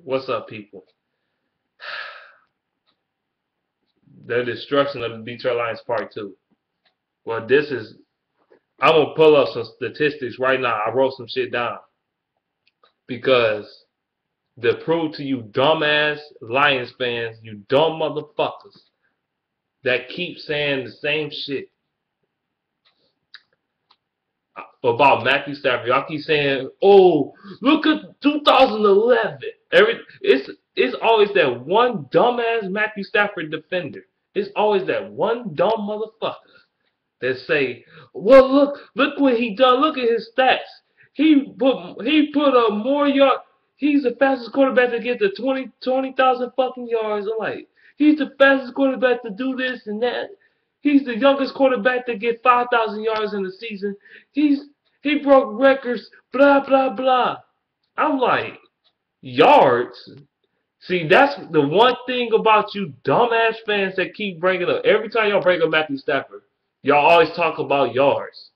What's up, people? The destruction of the Detroit Lions Part 2. Well, I'm going to pull up some statistics right now. I wrote some shit down. Because to prove to you dumbass Lions fans, you dumb motherfuckers, that keep saying the same shit about Matthew Stafford. Y'all keep saying, oh, look at 2011. It's always that one dumbass Matthew Stafford defender. It's always that one dumb motherfucker that say, well, look what he done. Look at his stats. He put a more yard. He's the fastest quarterback to get to 20,000 fucking yards. I'm like, he's the fastest quarterback to do this and that. He's the youngest quarterback to get 5,000 yards in the season. He broke records. Blah blah blah. I'm like, yards. See, that's the one thing about you dumbass fans that keep bringing up. Every time y'all bring up Matthew Stafford, y'all always talk about yards.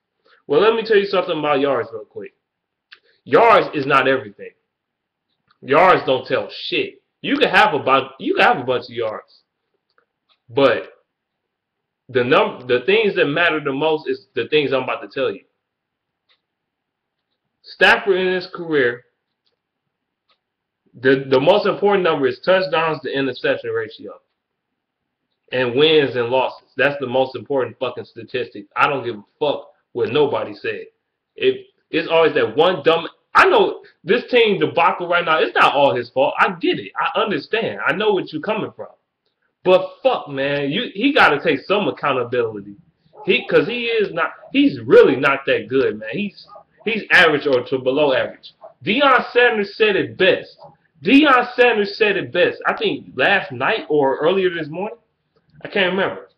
Well, let me tell you something about yards real quick. Yards is not everything. Yards don't tell shit. You can have a bunch of yards, but the things that matter the most is the things I'm about to tell you. Stafford in his career, the most important number is touchdowns to interception ratio, and wins and losses. That's the most important fucking statistic. I don't give a fuck what nobody said. It's always that one dumb. I know this team debacle right now. It's not all his fault. I get it. I understand. I know what you're coming from. But fuck, man, he got to take some accountability. Because he's really not that good, man. He's average or to below average. Deion Sanders said it best. Deion Sanders said it best. I think last night or earlier this morning. I can't remember.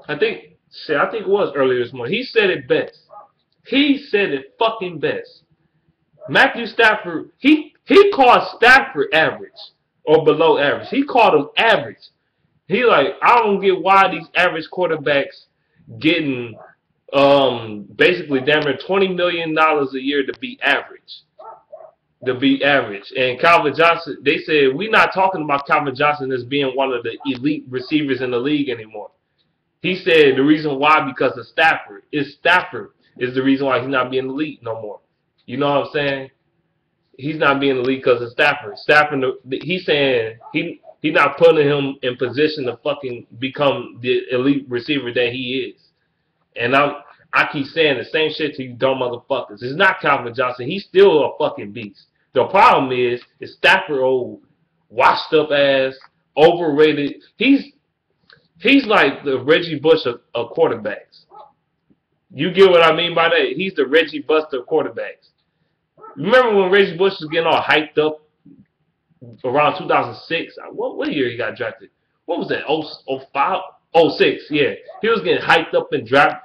I think it was earlier this morning. He said it best. He said it fucking best. Matthew Stafford, he called Stafford average or below average. He called him average. He like, I don't get why these average quarterbacks getting basically damn near $20 million a year to be average. And Calvin Johnson, they said, we're not talking about Calvin Johnson as being one of the elite receivers in the league anymore. He said the reason why, because of Stafford. Stafford is the reason why he's not being elite no more. You know what I'm saying? He's not being elite because of Stafford. Stafford, he's saying he's not putting him in position to fucking become the elite receiver that he is. And I keep saying the same shit to you dumb motherfuckers. It's not Calvin Johnson. He's still a fucking beast. The problem is Stafford, old, washed up ass, overrated. He's like the Reggie Bush of quarterbacks. You get what I mean by that? He's the Reggie Buster of quarterbacks. Remember when Reggie Bush was getting all hyped up around 2006? What year he got drafted? What was that? 05? 06, yeah. He was getting hyped up and drafted.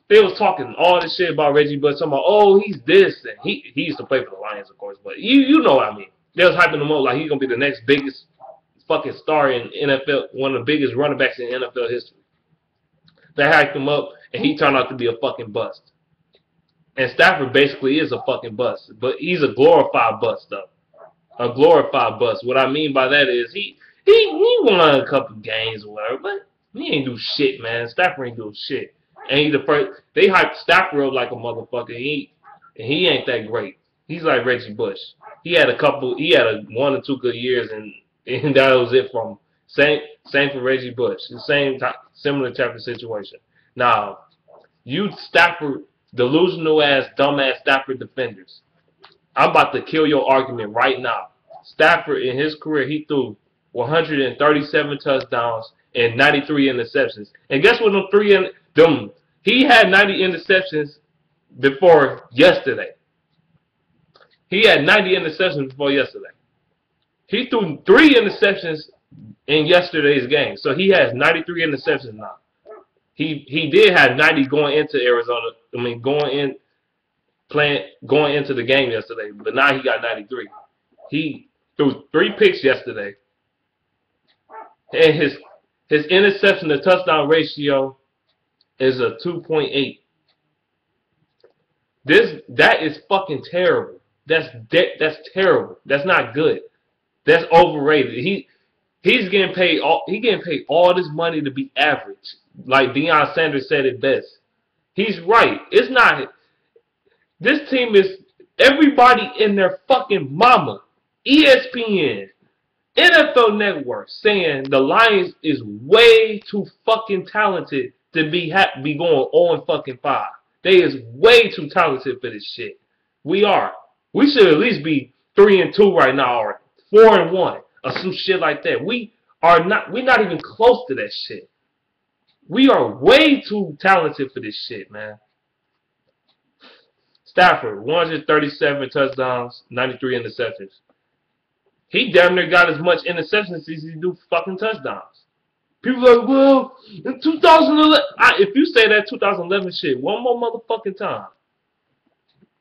They was talking all this shit about Reggie Bush. Talking about, oh, he's this. And he used to play for the Lions, of course. But you know what I mean. They was hyping him up like he's going to be the next biggest fucking star in NFL, one of the biggest running backs in NFL history. They hyped him up, and he turned out to be a fucking bust. And Stafford basically is a fucking bust. But he's a glorified bust, though. A glorified bust. What I mean by that is he won a couple games or whatever, but he ain't do shit, man. Stafford ain't do shit. And he the first. They hyped Stafford up like a motherfucker. He ain't that great. He's like Reggie Bush. He had one or two good years, and that was it from him. Same for Reggie Bush. The similar type of situation. Now, you Stafford, delusional ass, dumbass Stafford defenders. I'm about to kill your argument right now. Stafford, in his career, he threw 137 touchdowns and 93 interceptions. And guess what? He had 90 interceptions before yesterday. He had 90 interceptions before yesterday. He threw 3 interceptions in yesterday's game, so he has 93 interceptions now. He did have 90 going into Arizona. I mean, going into the game yesterday, but now he got 93. He threw 3 picks yesterday, and his interception to touchdown ratio is a 2.8. That is fucking terrible. That's terrible. That's not good. That's overrated. He's getting paid all this money to be average. Like Deion Sanders said it best. He's right. It's not. This team is everybody in their fucking mama. ESPN, NFL Network saying the Lions is way too fucking talented to be going 0-5. They is way too talented for this shit. We are. We should at least be 3-2 right now, or 4-1, or some shit like that. We're not even close to that shit. We are way too talented for this shit, man. Stafford, 137 touchdowns, 93 interceptions. He damn near got as much interceptions as he do fucking touchdowns. People are like, well, in 2011, if you say that 2011 shit one more motherfucking time,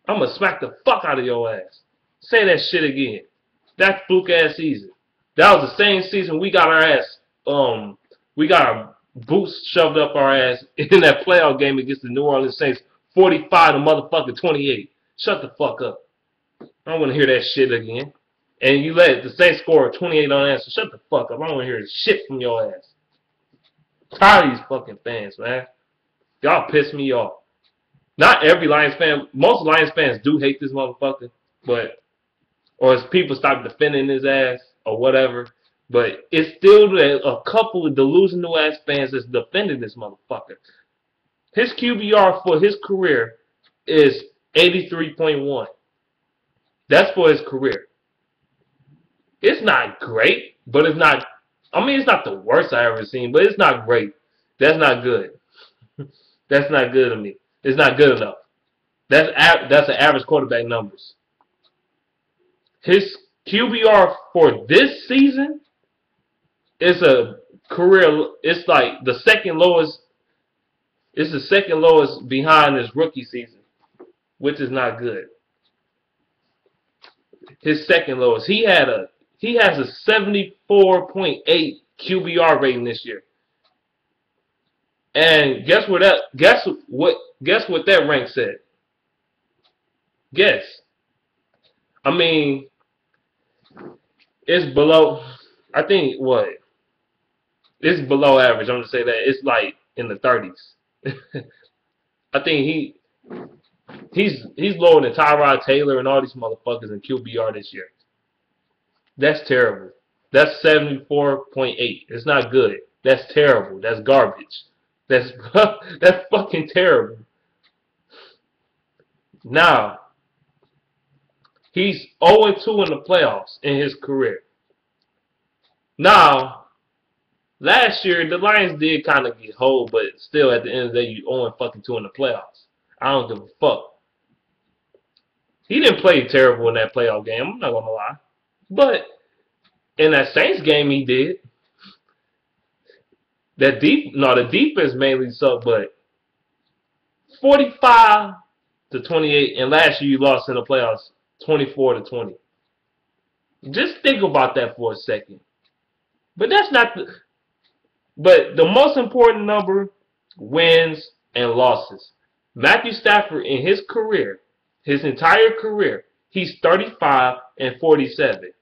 I'm going to smack the fuck out of your ass. Say that shit again. That fluke ass season. That was the same season we got our boots shoved up our ass in that playoff game against the New Orleans Saints, 45 to motherfucking 28. Shut the fuck up. I don't want to hear that shit again. And you let the Saints score 28 on answer. Shut the fuck up. I don't want to hear shit from your ass. Tired of these fucking fans, man. Y'all piss me off. Not every Lions fan. Most Lions fans do hate this motherfucker. But, or as people start defending his ass or whatever. But it's still a couple of delusional ass fans that's defending this motherfucker. His QBR for his career is 83.1. That's for his career. It's not great, but it's not. I mean, it's not the worst I ever seen, but it's not great. That's not good. That's not good to me. It's not good enough. That's an average quarterback numbers. His QBR for this season is a career. It's like the second lowest. It's the second lowest behind his rookie season, which is not good. His second lowest. He has a 74.8 QBR rating this year. And guess what that rank said? Guess. I mean, it's below. I think what? It's below average. I'm gonna say that it's like in the 30s. I think he's lower than Tyrod Taylor and all these motherfuckers in QBR this year. That's terrible. That's 74.8. It's not good. That's terrible. That's garbage. That's fucking terrible. Now, he's 0-2 in the playoffs in his career. Now, last year the Lions did kind of get hold, but still at the end of the day, you 0-2 in the playoffs. I don't give a fuck. He didn't play terrible in that playoff game. I'm not gonna lie. But in that Saints game, he did. The defense mainly sucked, but 45 to 28, and last year you lost in the playoffs 24 to 20. Just think about that for a second. But that's not the. But the most important number: wins and losses. Matthew Stafford in his career, his entire career, he's 35-47.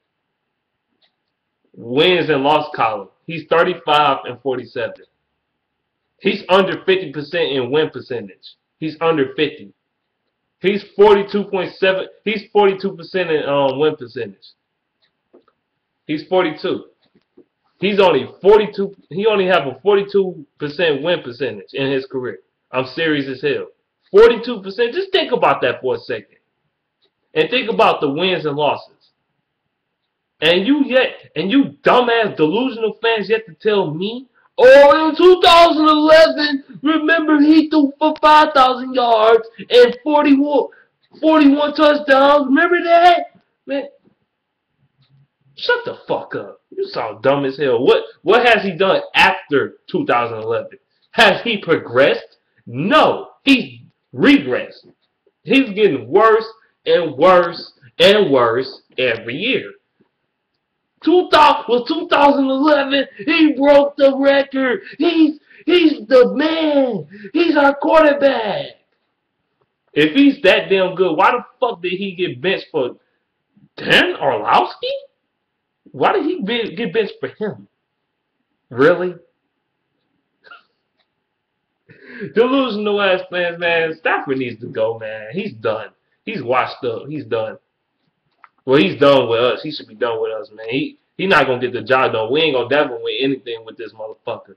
Wins and loss column. He's 35-47. He's under 50% in win percentage. He's under 50. He's 42.7. He's 42% in win percentage. He's 42. He's only 42. He only have a 42% win percentage in his career. I'm serious as hell. 42%. Just think about that for a second, and think about the wins and losses. And you dumbass delusional fans yet to tell me, oh, in 2011, remember he threw for 5,000 yards and 41 touchdowns. Remember that? Man, shut the fuck up. You sound dumb as hell. What has he done after 2011? Has he progressed? No, he's regressed. He's getting worse and worse and worse every year. 2011, he broke the record. He's the man. He's our quarterback. If he's that damn good, why the fuck did he get benched for Dan Orlovsky? Why did he get benched for him? Really? Delusional ass fans, man. Stafford needs to go, man. He's done. He's washed up. He's done. Well, he's done with us. He should be done with us, man. He not gonna get the job done. We ain't gonna never win anything with this motherfucker.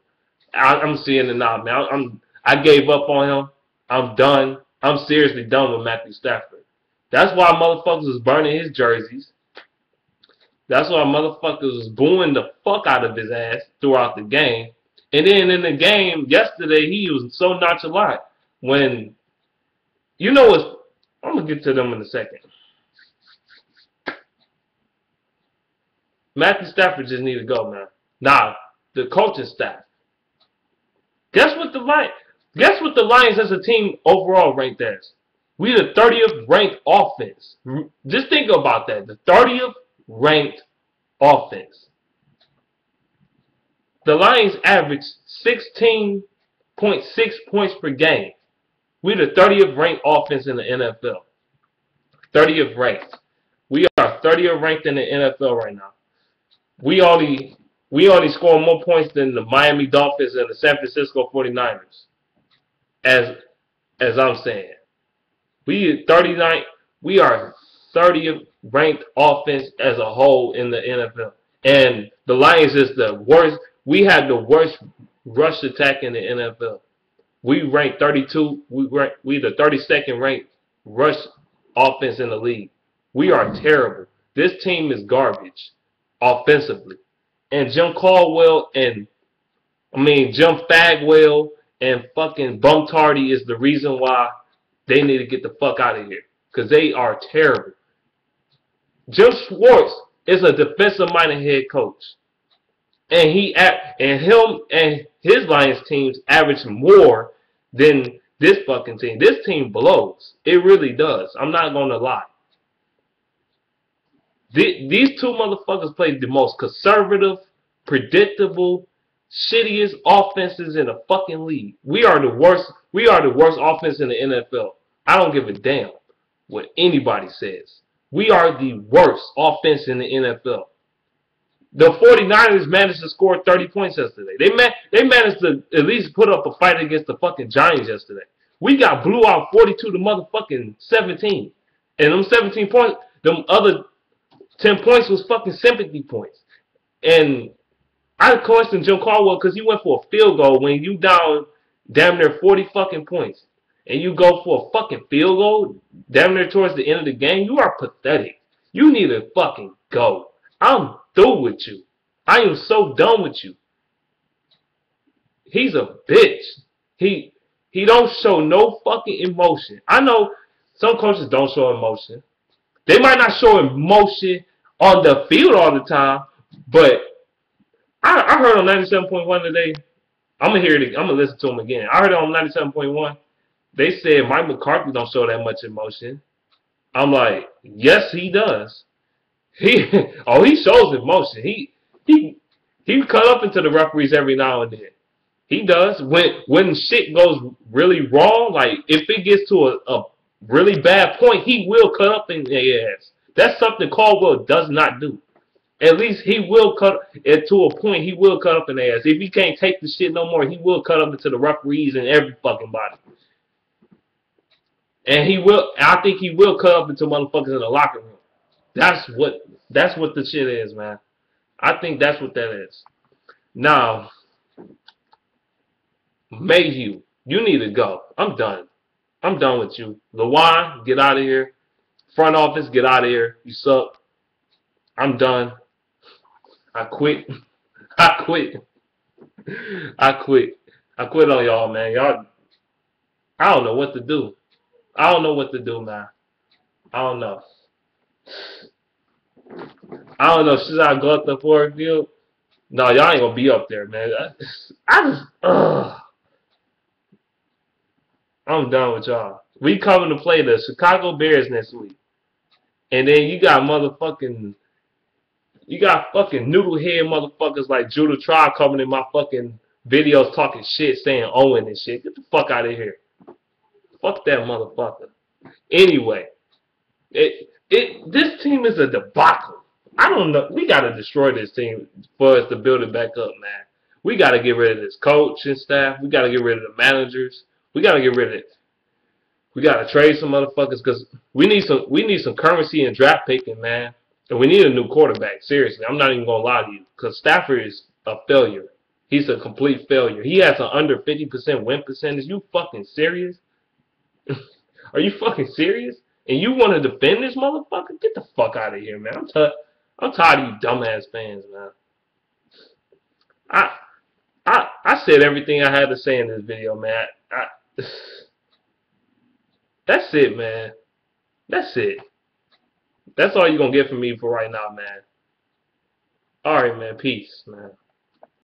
I'm seeing it now, man. I gave up on him. I'm done. I'm seriously done with Matthew Stafford. That's why motherfuckers was burning his jerseys. That's why motherfuckers was booing the fuck out of his ass throughout the game. And then in the game yesterday, he was so nonchalant. When, you know what, I'm going to get to them in a second. Matthew Stafford just need to go, man. Now, the coaching staff. Guess what the Lions as a team overall ranked as? We the 30th ranked offense. Just think about that. The 30th ranked offense. The Lions average 16.6 points per game. We're the 30th ranked offense in the NFL. 30th ranked. We are 30th ranked in the NFL right now. We only score more points than the Miami Dolphins and the San Francisco 49ers. As I'm saying. We are 30th ranked offense as a whole in the NFL. And the Lions is the worst. We had the worst rush attack in the NFL. We ranked 32. We the 32nd ranked rush offense in the league. We are terrible. This team is garbage offensively. And Jim Fagwell and fucking Bumtardi is the reason why they need to get the fuck out of here. Because they are terrible. Jim Schwartz is a defensive-minded head coach. And him and his Lions teams average more than this fucking team. This team blows. It really does. I'm not going to lie. These two motherfuckers play the most conservative, predictable, shittiest offenses in the fucking league. We are the worst offense in the NFL. I don't give a damn what anybody says. We are the worst offense in the NFL. The 49ers managed to score 30 points yesterday. They managed to at least put up a fight against the fucking Giants yesterday. We got blew out 42 to motherfucking 17. And them 17 points, them other 10 points was fucking sympathy points. And I questioned Jim Caldwell because he went for a field goal when you down damn near 40 fucking points. And you go for a fucking field goal damn near towards the end of the game. You are pathetic. You need to fucking go. I'm through with you. I am so done with you. He's a bitch. He don't show no fucking emotion. I know some coaches don't show emotion. They might not show emotion on the field all the time, but I heard on 97.1 today. I'm gonna hear it. I'm gonna listen to him again. I heard it on 97.1. They said Mike McCarthy don't show that much emotion. I'm like, yes, he does. He shows emotion. He cut up into the referees every now and then. He does. When shit goes really wrong, like if it gets to a really bad point, he will cut up in their ass. That's something Caldwell does not do. At least he will cut it to a point. He will cut up in their ass. If he can't take the shit no more, he will cut up into the referees and every fucking body. And I think he will cut up into motherfuckers in the locker room. That's what the shit is, man. I think that's what that is. Now, Mayhew, you need to go. I'm done. I'm done with you. LaJuan, get out of here. Front office, get out of here. You suck. I'm done. I quit. I quit. I quit. I quit on y'all, man. Y'all, I don't know what to do. I don't know what to do, man. I don't know. I don't know. Should I go up the Ford Field? No, y'all ain't gonna be up there, man. I'm done with y'all. We coming to play the Chicago Bears next week. And then you got fucking noodlehead motherfuckers like Judah Tribe coming in my fucking videos talking shit, saying Owen and shit. Get the fuck out of here. Fuck that motherfucker. Anyway, this team is a debacle. I don't know. We got to destroy this team for us to build it back up, man. We got to get rid of this coach and staff. We got to get rid of the managers. We got to get rid of it. We got to trade some motherfuckers because we need some currency and draft picking, man. And we need a new quarterback. Seriously, I'm not even gonna lie to you because Stafford is a failure. He's a complete failure. He has an under 50% win percentage. You fucking serious? Are you fucking serious? And you want to defend this motherfucker? Get the fuck out of here, man. I'm tired of you dumbass fans, man. I I said everything I had to say in this video, man. That's it, man. That's it. That's all you're gonna get from me for right now, man. Alright, man. Peace, man.